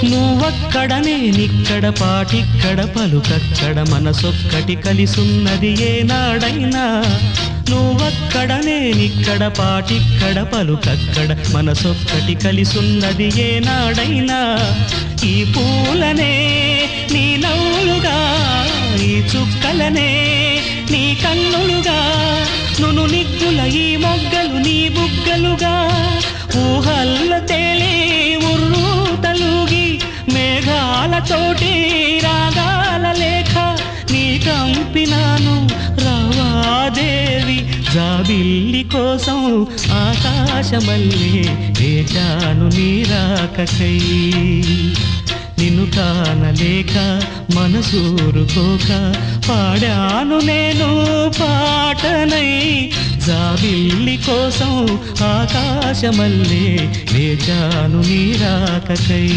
నువ్వక్కడ నేనిక్కడ పాటిక్కడ పలుకక్కడ మనసొక్కటి కలిసున్నది ఏనాడైనా నువ్వక్కడ నేనిక్కడ పాటిక్కడ పలుకక్కడ మనసొక్కటి కలిసున్నది ఏనాడైనా ఈ పూలనే నీ నవ్వులుగా ఈ చుక్కలనే నీ కన్నులుగా నును నిగ్గుల ఈ మొగ్గలు నీ బుగ్గలుగా ఊహల్ల తేలి ఉర్రు తలుగి మేఘాలతోటి రాగాల లేఖ నీ కంపినాను రావాదేవి జాబిల్లి కోసం ఆకాశమల్లే వేచాను నీ రాకకై నిన్ను కానలేక మనసూరుకోక పాడాను నేను పాటనై జాబిల్లి కోసం ఆకాశమల్లే వేచాను నీ రాకకై